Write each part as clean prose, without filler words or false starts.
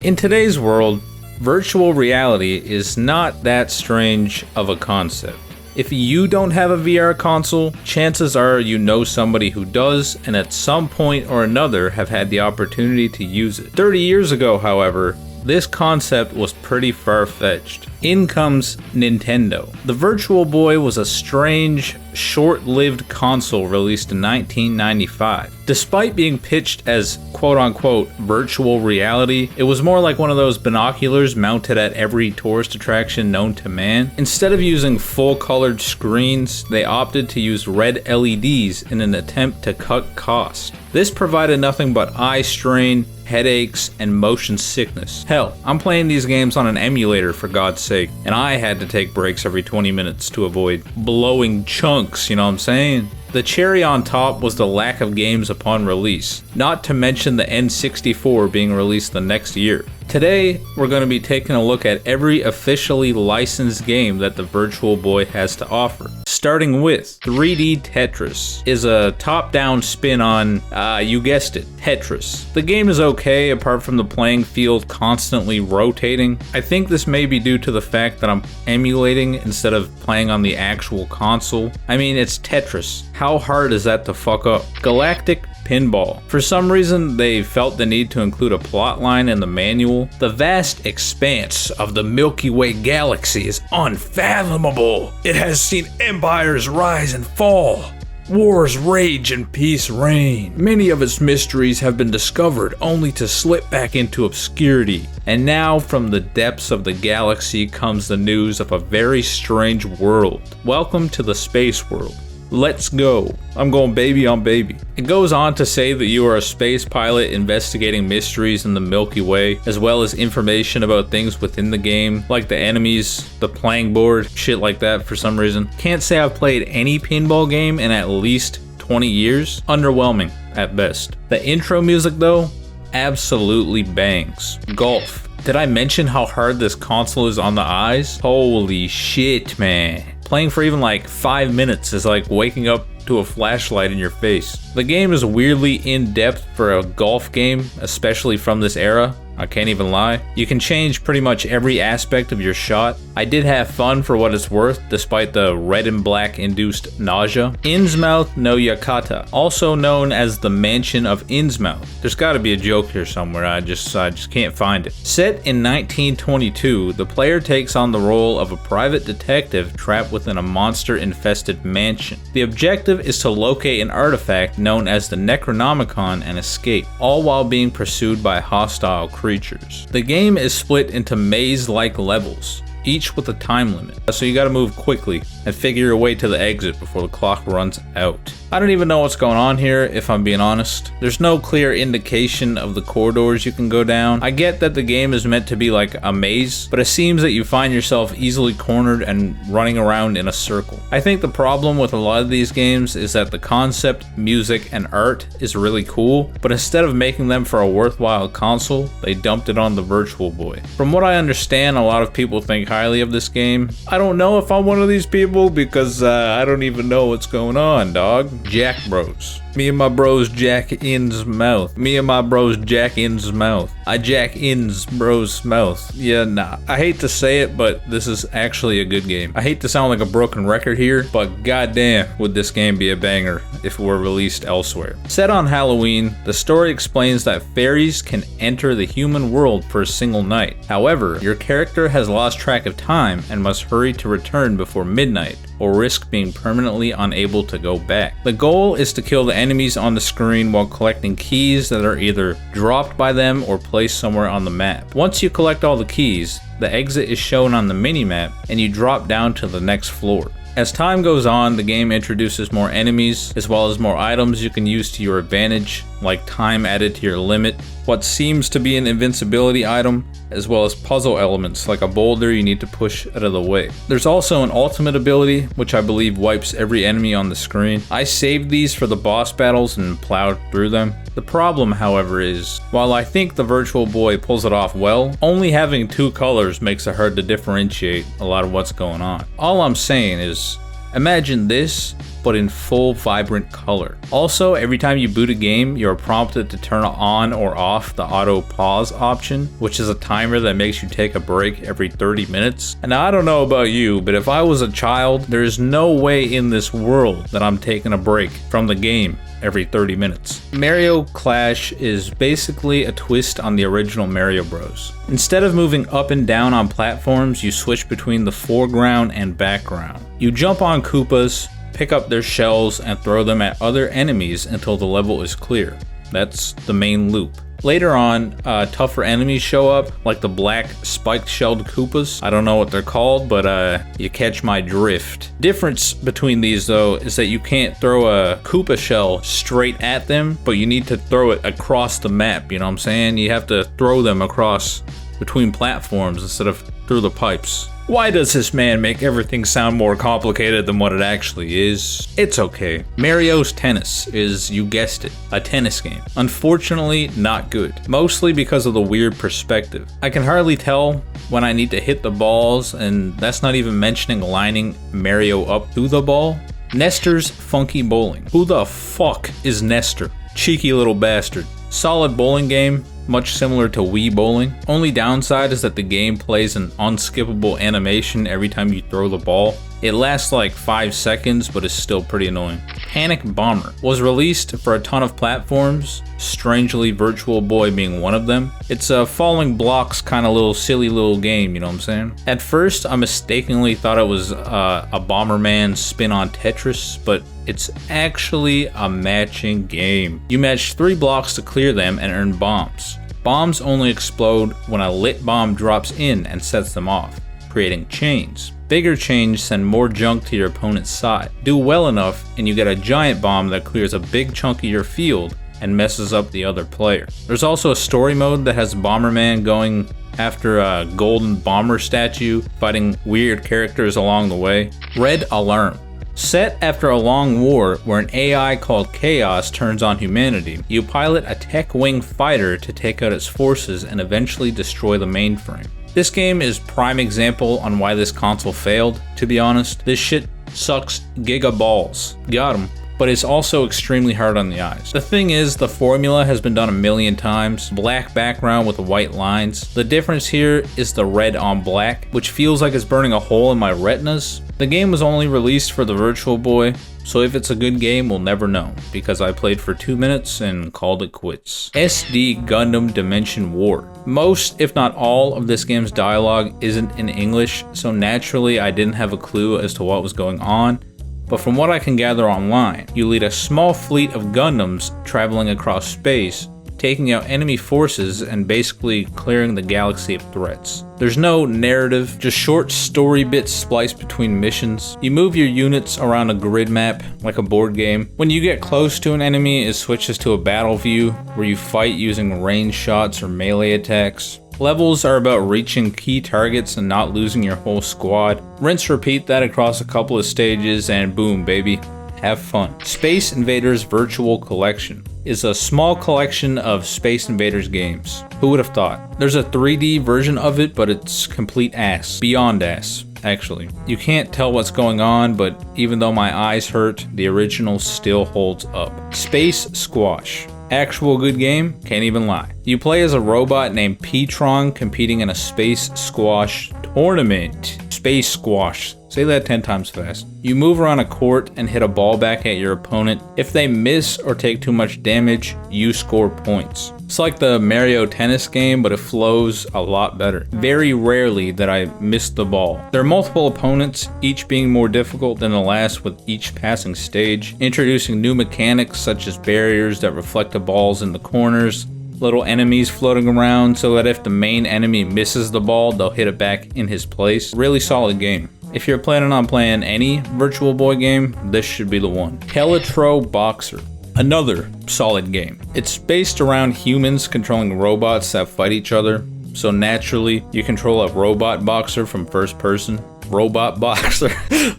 In today's world, virtual reality is not that strange of a concept. If you don't have a VR console, chances are you know somebody who does and at some point or another have had the opportunity to use it. 30 years ago, however, this concept was pretty far-fetched. In comes Nintendo. The Virtual Boy was a strange, short-lived console released in 1995. Despite being pitched as quote-unquote virtual reality, it was more like one of those binoculars mounted at every tourist attraction known to man. Instead of using full-colored screens, they opted to use red LEDs in an attempt to cut cost. This provided nothing but eye strain, headaches, and motion sickness. Hell, I'm playing these games on an emulator for God's sake, and I had to take breaks every 20 minutes to avoid blowing chunks, you know what I'm saying? The cherry on top was the lack of games upon release, not to mention the N64 being released the next year. Today, we're going to be taking a look at every officially licensed game that the Virtual Boy has to offer. Starting with 3D Tetris is a top-down spin on, you guessed it, Tetris. The game is okay apart from the playing field constantly rotating. I think this may be due to the fact that I'm emulating instead of playing on the actual console. I mean, it's Tetris. How hard is that to fuck up? Galactic Pinball. For some reason, they felt the need to include a plotline in the manual. The vast expanse of the Milky Way galaxy is unfathomable. It has seen empires rise and fall. Wars rage and peace reign. Many of its mysteries have been discovered only to slip back into obscurity. And now from the depths of the galaxy comes the news of a very strange world. Welcome to the space world. Let's go. I'm going baby on baby. It goes on to say that you are a space pilot investigating mysteries in the Milky Way, as well as information about things within the game, like the enemies, the playing board, shit like that for some reason. Can't say I've played any pinball game in at least 20 years. Underwhelming at best. The intro music though, absolutely bangs. Golf. Did I mention how hard this console is on the eyes? Holy shit, man. Playing for even like 5 minutes is like waking up to a flashlight in your face. The game is weirdly in-depth for a golf game, especially from this era. I can't even lie. You can change pretty much every aspect of your shot. I did have fun for what it's worth, despite the red and black induced nausea. Innsmouth no Yakata, also known as the Mansion of Innsmouth. There's gotta be a joke here somewhere, I just can't find it. Set in 1922, the player takes on the role of a private detective trapped within a monster-infested mansion. The objective is to locate an artifact known as the Necronomicon and escape, all while being pursued by hostile creatures. The game is split into maze-like levels, each with a time limit, so you gotta move quickly and figure your way to the exit before the clock runs out. I don't even know what's going on here, if I'm being honest. There's no clear indication of the corridors you can go down. I get that the game is meant to be like a maze, but it seems that you find yourself easily cornered and running around in a circle. I think the problem with a lot of these games is that the concept, music, and art is really cool, but instead of making them for a worthwhile console, they dumped it on the Virtual Boy. From what I understand, a lot of people think highly of this game. I don't know if I'm one of these people because I don't even know what's going on, dog. Jack Bros. Me and my bros jack in's mouth. Me and my bros jack in's mouth. I jack in's bro's mouth. Yeah, nah. I hate to say it, but this is actually a good game. I hate to sound like a broken record here, but goddamn would this game be a banger if it were released elsewhere. Set on Halloween, the story explains that fairies can enter the human world for a single night. However, your character has lost track of time and must hurry to return before midnight, or risk being permanently unable to go back. The goal is to kill the enemies on the screen while collecting keys that are either dropped by them or placed somewhere on the map. Once you collect all the keys, the exit is shown on the minimap and you drop down to the next floor. As time goes on, the game introduces more enemies, as well as more items you can use to your advantage, like time added to your limit, what seems to be an invincibility item, as well as puzzle elements like a boulder you need to push out of the way. There's also an ultimate ability, which I believe wipes every enemy on the screen. I saved these for the boss battles and plowed through them. The problem, however, is, while I think the Virtual Boy pulls it off well, only having 2 colors makes it hard to differentiate a lot of what's going on. All I'm saying is, imagine this, but in full vibrant color. Also, every time you boot a game, you're prompted to turn on or off the auto pause option, which is a timer that makes you take a break every 30 minutes. And I don't know about you, but if I was a child, there's no way in this world that I'm taking a break from the game every 30 minutes. Mario Clash is basically a twist on the original Mario Bros. Instead of moving up and down on platforms, you switch between the foreground and background. You jump on Koopas, pick up their shells, and throw them at other enemies until the level is clear. That's the main loop. Later on, tougher enemies show up, like the black spiked-shelled Koopas. I don't know what they're called, but you catch my drift. Difference between these, though, is that you can't throw a Koopa shell straight at them, but you need to throw it across the map, you know what I'm saying? You have to throw them across between platforms instead of through the pipes. Why does this man make everything sound more complicated than what it actually is? It's okay. Mario's Tennis is, you guessed it, a tennis game. Unfortunately, not good. Mostly because of the weird perspective. I can hardly tell when I need to hit the balls, and that's not even mentioning lining Mario up to the ball. Nestor's Funky Bowling. Who the fuck is Nestor? Cheeky little bastard. Solid bowling game, much similar to Wii Bowling. Only downside is that the game plays an unskippable animation every time you throw the ball. It lasts like 5 seconds, but is still pretty annoying. Panic Bomber was released for a ton of platforms, strangely Virtual Boy being one of them. It's a falling blocks kind of little silly little game, you know what I'm saying? At first, I mistakenly thought it was a Bomberman spin on Tetris, but it's actually a matching game. You match 3 blocks to clear them and earn bombs. Bombs only explode when a lit bomb drops in and sets them off, creating chains. Bigger chains send more junk to your opponent's side. Do well enough and you get a giant bomb that clears a big chunk of your field and messes up the other player. There's also a story mode that has Bomberman going after a golden bomber statue, fighting weird characters along the way. Red Alarm. Set after a long war where an AI called Chaos turns on humanity, you pilot a tech-wing fighter to take out its forces and eventually destroy the mainframe. This game is prime example on why this console failed, to be honest. This shit sucks giga balls. Got 'em. But it's also extremely hard on the eyes. The thing is, the formula has been done a million times. Black background with white lines. The difference here is the red on black, which feels like it's burning a hole in my retinas. The game was only released for the Virtual Boy, so if it's a good game, we'll never know, because I played for 2 minutes and called it quits. SD Gundam Dimension War. Most, if not all, of this game's dialogue isn't in English, so naturally I didn't have a clue as to what was going on. But from what I can gather online, you lead a small fleet of Gundams traveling across space, taking out enemy forces and basically clearing the galaxy of threats. There's no narrative, just short story bits spliced between missions. You move your units around a grid map like a board game. When you get close to an enemy, it switches to a battle view where you fight using range shots or melee attacks. Levels are about reaching key targets and not losing your whole squad. Rinse repeat that across a couple of stages and boom baby, have fun. Space Invaders Virtual Collection is a small collection of Space Invaders games. Who would have thought? There's a 3D version of it, but it's complete ass. Beyond ass, actually. You can't tell what's going on, but even though my eyes hurt, the original still holds up. Space Squash. Actual good game, can't even lie. You play as a robot named Petron competing in a space squash tournament. Space squash. Say that 10 times fast. You move around a court and hit a ball back at your opponent. If they miss or take too much damage, you score points. It's like the Mario Tennis game, but it flows a lot better. Very rarely that I miss the ball. There are multiple opponents, each being more difficult than the last with each passing stage, introducing new mechanics such as barriers that reflect the balls in the corners, little enemies floating around so that if the main enemy misses the ball, they'll hit it back in his place. Really solid game. If you're planning on playing any Virtual Boy game, this should be the one. Teletro Boxer. Another solid game. It's based around humans controlling robots that fight each other, so naturally you control a robot boxer from first person. Robot boxer.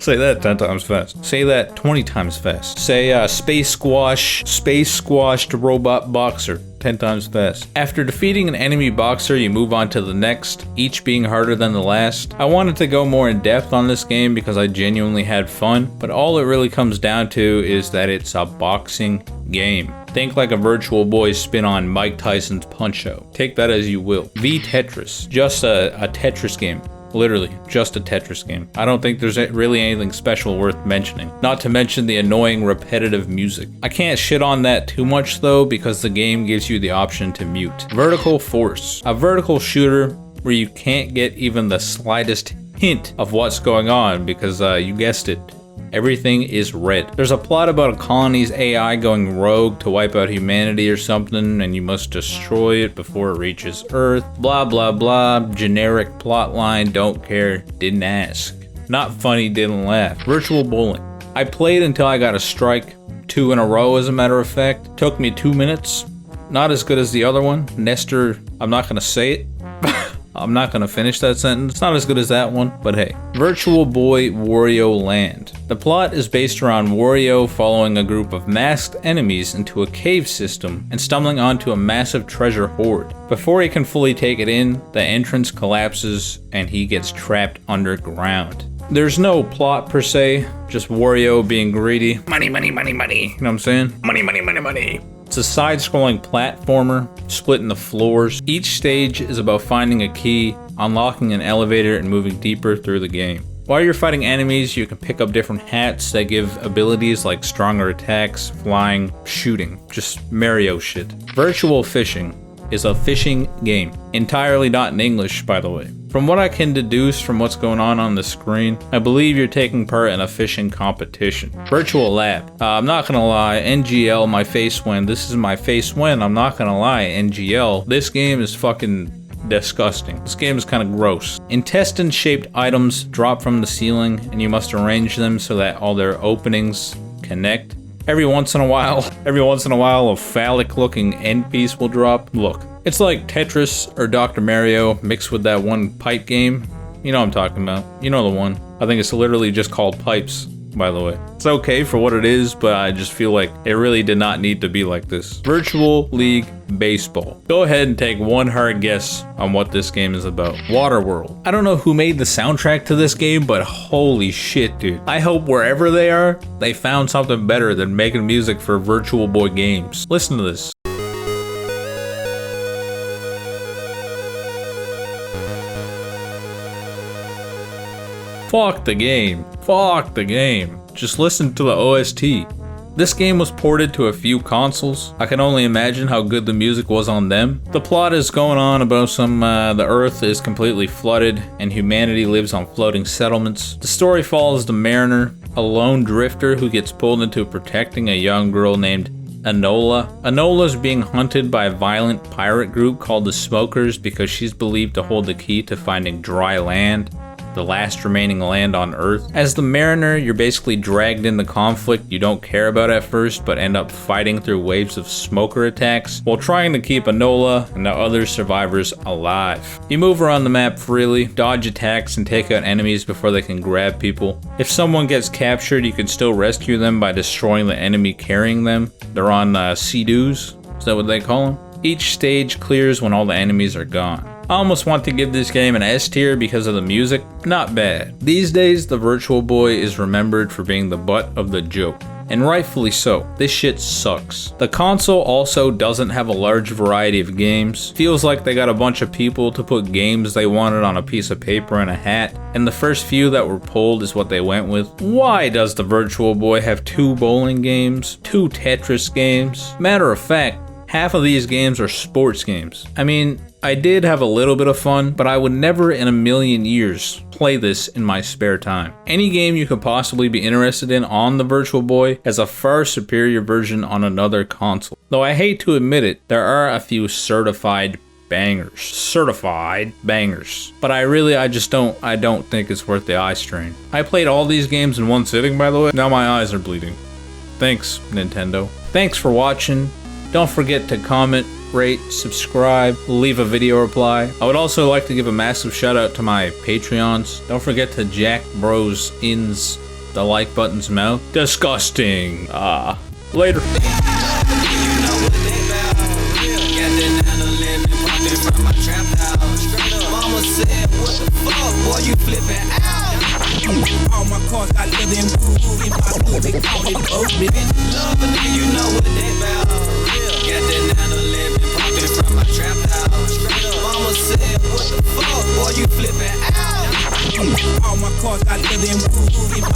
Say that 10 times fast. Say that 20 times fast. Say space squashed robot boxer. 10 times fast. After defeating an enemy boxer, you move on to the next, each being harder than the last. I wanted to go more in depth on this game because I genuinely had fun, but all it really comes down to is that it's a boxing game. Think like a Virtual Boy spin on Mike Tyson's Punch-Out. Take that as you will. V Tetris, just a Tetris game. Literally, just a Tetris game. I don't think there's really anything special worth mentioning. Not to mention the annoying repetitive music. I can't shit on that too much though because the game gives you the option to mute. Vertical Force, a vertical shooter where you can't get even the slightest hint of what's going on because you guessed it, everything is red. There's a plot about a colony's AI going rogue to wipe out humanity or something, and you must destroy it before it reaches Earth. Blah blah blah, generic plot line, don't care, didn't ask. Not funny, didn't laugh. Virtual Bowling. I played until I got a strike, 2 in a row as a matter of fact. Took me 2 minutes. Not as good as the other one. Nestor, I'm not gonna say it. I'm not gonna finish that sentence. It's not as good as that one, but hey. Virtual Boy Wario Land. The plot is based around Wario following a group of masked enemies into a cave system and stumbling onto a massive treasure hoard. Before he can fully take it in, the entrance collapses and he gets trapped underground. There's no plot per se, just Wario being greedy. Money, money, money, money. You know what I'm saying? Money, money, money, money. It's a side-scrolling platformer, split into floors. Each stage is about finding a key, unlocking an elevator, and moving deeper through the game. While you're fighting enemies, you can pick up different hats that give abilities like stronger attacks, flying, shooting. Just Mario shit. Virtual Fishing is a fishing game. Entirely not in English, by the way. From what I can deduce from what's going on the screen, I believe you're taking part in a fishing competition. Virtual Lab. I'm not gonna lie, NGL, my face when. This is my face when. I'm not gonna lie, NGL. This game is fucking disgusting. This game is kind of gross. Intestine-shaped items drop from the ceiling, and you must arrange them so that all their openings connect. Every once in a while, a phallic-looking end piece will drop. Look, it's like Tetris or Dr. Mario mixed with that one pipe game. You know what I'm talking about. You know the one. I think it's literally just called Pipes, by the way. It's okay for what it is, but I just feel like it really did not need to be like this. Virtual League Baseball. Go ahead and take one hard guess on what this game is about. Waterworld. I don't know who made the soundtrack to this game, but holy shit, dude. I hope wherever they are, they found something better than making music for Virtual Boy games. Listen to this. Fuck the game. Fuck the game. Just listen to the OST. This game was ported to a few consoles. I can only imagine how good the music was on them. The plot is going on about the Earth is completely flooded and humanity lives on floating settlements. The story follows the Mariner, a lone drifter who gets pulled into protecting a young girl named Enola. Enola is being hunted by a violent pirate group called the Smokers because she's believed to hold the key to finding dry land, the last remaining land on Earth. As the Mariner, you're basically dragged into conflict you don't care about at first, but end up fighting through waves of smoker attacks while trying to keep Enola and the other survivors alive. You move around the map freely, dodge attacks, and take out enemies before they can grab people. If someone gets captured, you can still rescue them by destroying the enemy carrying them. They're on Sea-Doos, is that what they call them? Each stage clears when all the enemies are gone. I almost want to give this game an S tier because of the music. Not bad. These days, the Virtual Boy is remembered for being the butt of the joke. And rightfully so. This shit sucks. The console also doesn't have a large variety of games. Feels like they got a bunch of people to put games they wanted on a piece of paper and a hat, and the first few that were pulled is what they went with. Why does the Virtual Boy have 2 bowling games, 2 Tetris games? Matter of fact, half of these games are sports games. I mean, I did have a little bit of fun, but I would never in a million years play this in my spare time. Any game you could possibly be interested in on the Virtual Boy has a far superior version on another console. Though I hate to admit it, there are a few certified bangers. But I don't think it's worth the eye strain. I played all these games in one sitting, by the way. Now my eyes are bleeding. Thanks, Nintendo. Thanks for watching. Don't forget to comment, rate, subscribe, leave a video reply. I would also like to give a massive shout out to my Patreons. Don't forget to Jack Bros ins the like button's mouth. Disgusting. Later. Love, and now you know what they bout. Got that 911 popping from my trap house. Mama said, what the fuck, boy, you flipping out. All my cars I live in, my